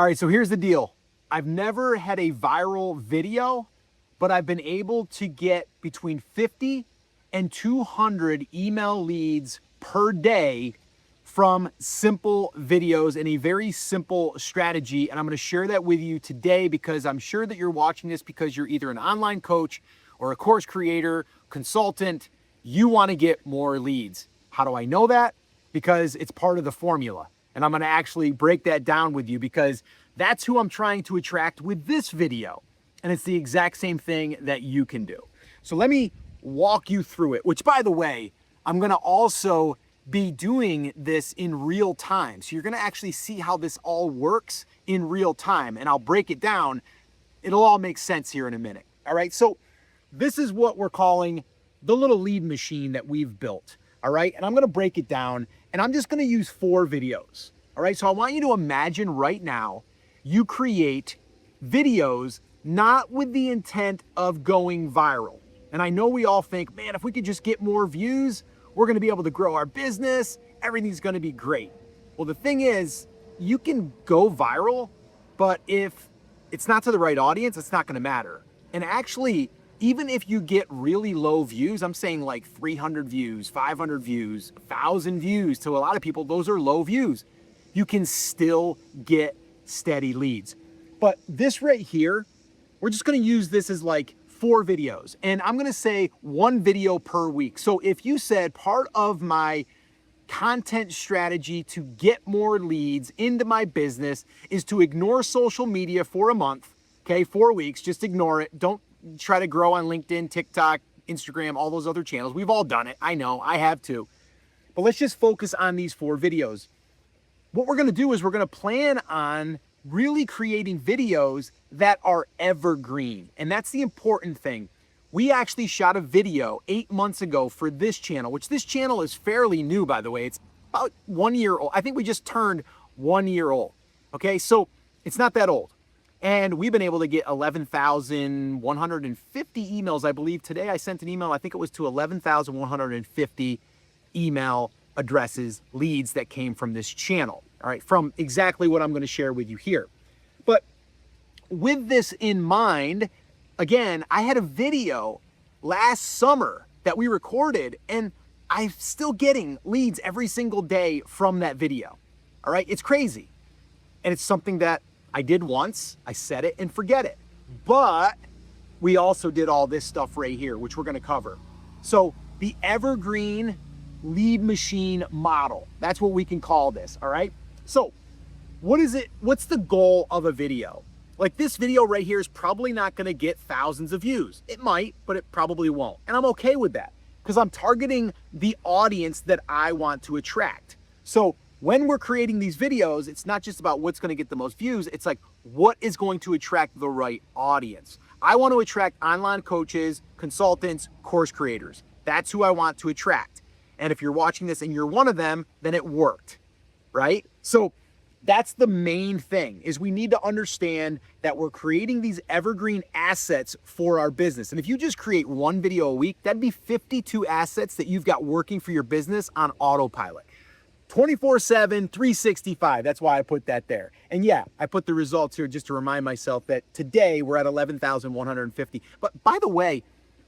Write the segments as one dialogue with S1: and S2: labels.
S1: All right, so here's the deal. I've never had a viral video, but I've been able to get between 50 and 200 email leads per day from simple videos and a very simple strategy. And I'm going to share that with you today because I'm sure that you're watching this because you're either an online coach or a course creator, consultant. You want to get more leads. How do I know that? Because it's part of the formula. And I'm going to actually break that down with you because that's who I'm trying to attract with this video. And it's the exact same thing that you can do. So let me walk you through it, which by the way, I'm going to also be doing this in real time. So you're going to actually see how this all works in real time, and I'll break it down. It'll all make sense here in a minute. All right. So this is what we're calling the little lead machine that we've built. All right. And I'm going to break it down, and I'm just going to use 4 videos. All right. So I want you to imagine right now you create videos not with the intent of going viral. And I know we all think, man, if we could just get more views, we're going to be able to grow our business. Everything's going to be great. Well, the thing is, you can go viral, but if it's not to the right audience, it's not going to matter. And actually, even if you get really low views, I'm saying like 300 views, 500 views, 1,000 views, to a lot of people, those are low views. You can still get steady leads. But this right here, we're just going to use this as like 4 videos, and I'm going to say 1 video per week. So if you said part of my content strategy to get more leads into my business is to ignore social media for a month, okay, 4 weeks, just ignore it. Don't try to grow on LinkedIn, TikTok, Instagram, all those other channels. We've all done it. I know, I have too. But let's just focus on these 4 videos. What we're going to do is we're going to plan on really creating videos that are evergreen. And that's the important thing. We actually shot a video 8 months ago for this channel, which this channel is fairly new, by the way. It's about 1 year old. I think we just turned 1 year old. Okay, so it's not that old. And we've been able to get 11,150 emails, I believe. Today I sent an email, I think it was to 11,150 email addresses, leads that came from this channel. All right, from exactly what I'm going to share with you here. But with this in mind, again, I had a video last summer that we recorded, and I'm still getting leads every single day from that video. All right, it's crazy. And it's something that I did once, I said it and forget it. But we also did all this stuff right here, which we're going to cover. So the evergreen lead machine model, that's what we can call this. All right. So what is it? What's the goal of a video? Like this video right here is probably not going to get thousands of views. It might, but it probably won't. And I'm okay with that because I'm targeting the audience that I want to attract. So when we're creating these videos, it's not just about what's going to get the most views. It's like, what is going to attract the right audience? I want to attract online coaches, consultants, course creators. That's who I want to attract. And if you're watching this and you're one of them, then it worked, right? So that's the main thing, is we need to understand that we're creating these evergreen assets for our business. And if you just create 1 video a week, that'd be 52 assets that you've got working for your business on autopilot. 24/7, 365. That's why I put that there. And yeah, I put the results here just to remind myself that today we're at 11,150. But by the way,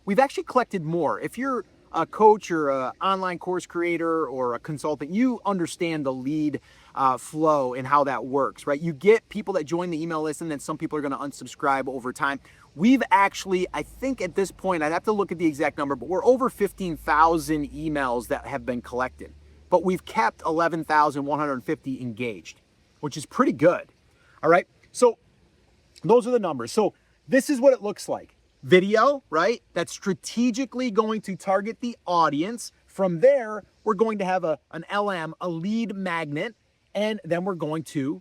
S1: we've actually collected more. If you're a coach or an online course creator or a consultant, you understand the lead flow and how that works, right? You get people that join the email list, and then some people are going to unsubscribe over time. We've actually, I think at this point, I'd have to look at the exact number, but we're over 15,000 emails that have been collected. But we've kept 11,150 engaged, which is pretty good. All right. So those are the numbers. So this is what it looks like. Video, right? That's strategically going to target the audience. From there, we're going to have an LM, a lead magnet, and then we're going to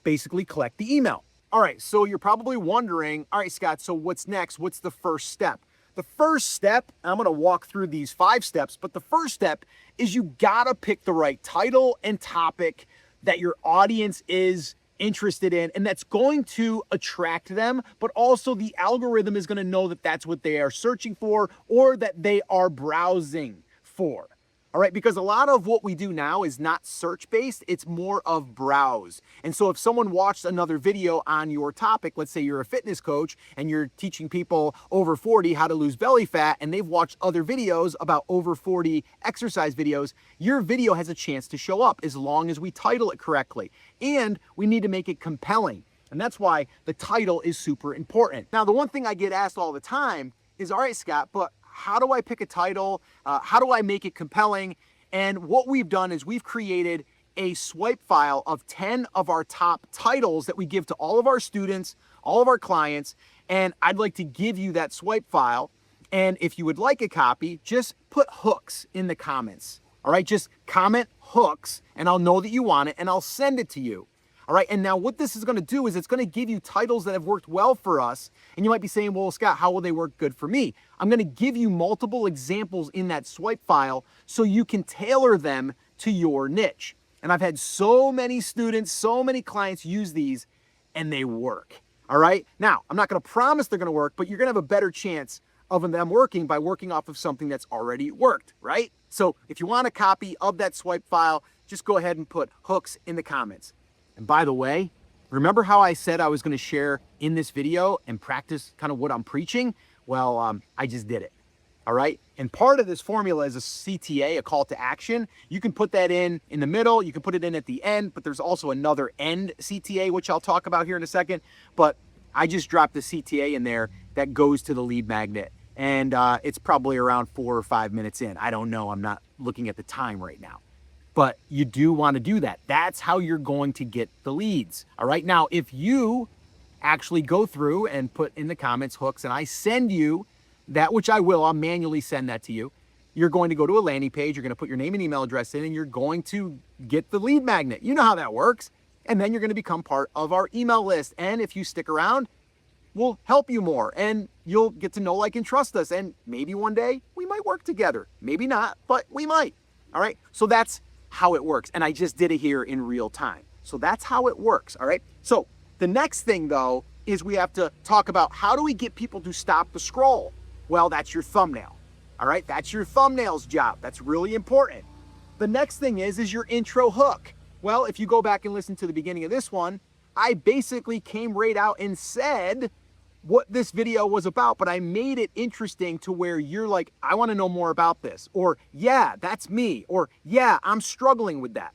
S1: basically collect the email. All right. So you're probably wondering, all right, Scott, so what's next? What's the first step? The first step, I'm going to walk through these 5 steps, but the first step is you got to pick the right title and topic that your audience is interested in, and that's going to attract them, but also the algorithm is going to know that that's what they are searching for or that they are browsing for. All right, because a lot of what we do now is not search-based, it's more of browse. And so if someone watched another video on your topic, let's say you're a fitness coach and you're teaching people over 40 how to lose belly fat, and they've watched other videos about over 40 exercise videos, your video has a chance to show up as long as we title it correctly. And we need to make it compelling. And that's why the title is super important. Now, the one thing I get asked all the time is, all right, Scott, but how do I pick a title? How do I make it compelling? And what we've done is we've created a swipe file of 10 of our top titles that we give to all of our students, all of our clients, and I'd like to give you that swipe file. And if you would like a copy, just put hooks in the comments. All right, just comment hooks and I'll know that you want it and I'll send it to you. All right, and now what this is going to do is it's going to give you titles that have worked well for us. And you might be saying, well, Scott, how will they work good for me? I'm going to give you multiple examples in that swipe file so you can tailor them to your niche. And I've had so many students, so many clients use these and they work. All right, now I'm not going to promise they're going to work, but you're going to have a better chance of them working by working off of something that's already worked, right? So if you want a copy of that swipe file, just go ahead and put hooks in the comments. And by the way, remember how I said I was going to share in this video and practice kind of what I'm preaching? Well, I just did it. All right. And part of this formula is a CTA, a call to action. You can put that in the middle. You can put it in at the end, but there's also another end CTA, which I'll talk about here in a second. But I just dropped the CTA in there that goes to the lead magnet. And it's probably around 4 or 5 minutes in. I don't know. I'm not looking at the time right now. But you do want to do that. That's how you're going to get the leads. All right. Now, if you actually go through and put in the comments hooks and I send you that, which I will, I'll manually send that to you. You're going to go to a landing page. You're going to put your name and email address in and you're going to get the lead magnet. You know how that works. And then you're going to become part of our email list. And if you stick around, we'll help you more and you'll get to know, like, and trust us. And maybe one day we might work together. Maybe not, but we might. All right. So that's how it works. And I just did it here in real time. So that's how it works. All right. So the next thing though, is we have to talk about how do we get people to stop the scroll? Well, that's your thumbnail. All right. That's your thumbnail's job. That's really important. The next thing is your intro hook. Well, if you go back and listen to the beginning of this one, I basically came right out and said what this video was about, but I made it interesting to where you're like, I want to know more about this, or yeah, that's me, or yeah, I'm struggling with that.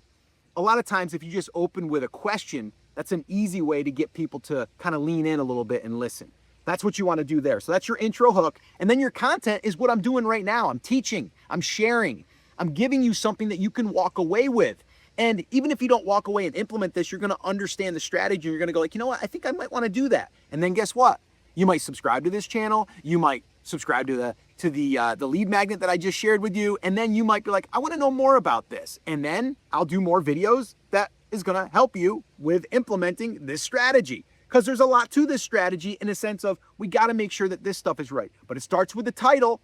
S1: A lot of times if you just open with a question, that's an easy way to get people to kind of lean in a little bit and listen. That's what you want to do there. So that's your intro hook. And then your content is what I'm doing right now. I'm teaching, I'm sharing, I'm giving you something that you can walk away with. And even if you don't walk away and implement this, you're going to understand the strategy. You're going to go like, you know what, I think I might want to do that. And then guess what? You might subscribe to this channel. You might subscribe to the lead magnet that I just shared with you. And then you might be like, I want to know more about this. And then I'll do more videos that is going to help you with implementing this strategy. Because there's a lot to this strategy in a sense of we got to make sure that this stuff is right. But it starts with the title.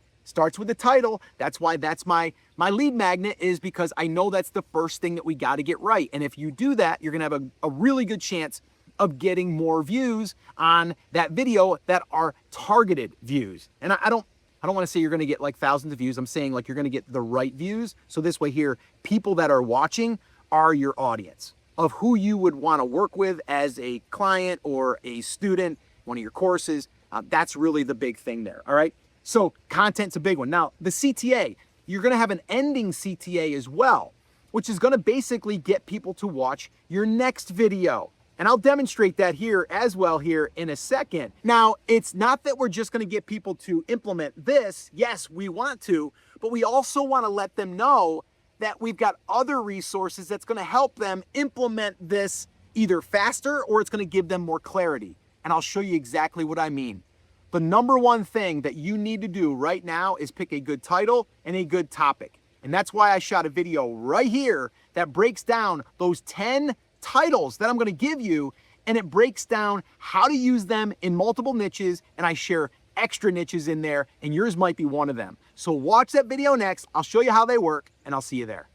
S1: That's why that's my lead magnet, is because I know that's the first thing that we got to get right. And if you do that, you're going to have a really good chance of getting more views on that video that are targeted views. And I don't want to say you're going to get like thousands of views. I'm saying like you're going to get the right views. So this way here, people that are watching are your audience of who you would want to work with as a client or a student, one of your courses. That's really the big thing there. All right. So content's a big one. Now the CTA, you're going to have an ending CTA as well, which is going to basically get people to watch your next video. And I'll demonstrate that here as well here in a second. Now, it's not that we're just going to get people to implement this. Yes, we want to, but we also want to let them know that we've got other resources that's going to help them implement this either faster or it's going to give them more clarity. And I'll show you exactly what I mean. The number one thing that you need to do right now is pick a good title and a good topic. And that's why I shot a video right here that breaks down those 10 titles that I'm going to give you, and it breaks down how to use them in multiple niches, and I share extra niches in there, and yours might be one of them. So watch that video next. I'll show you how they work, and I'll see you there.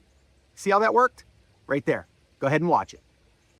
S1: See how that worked? Right there. Go ahead and watch it.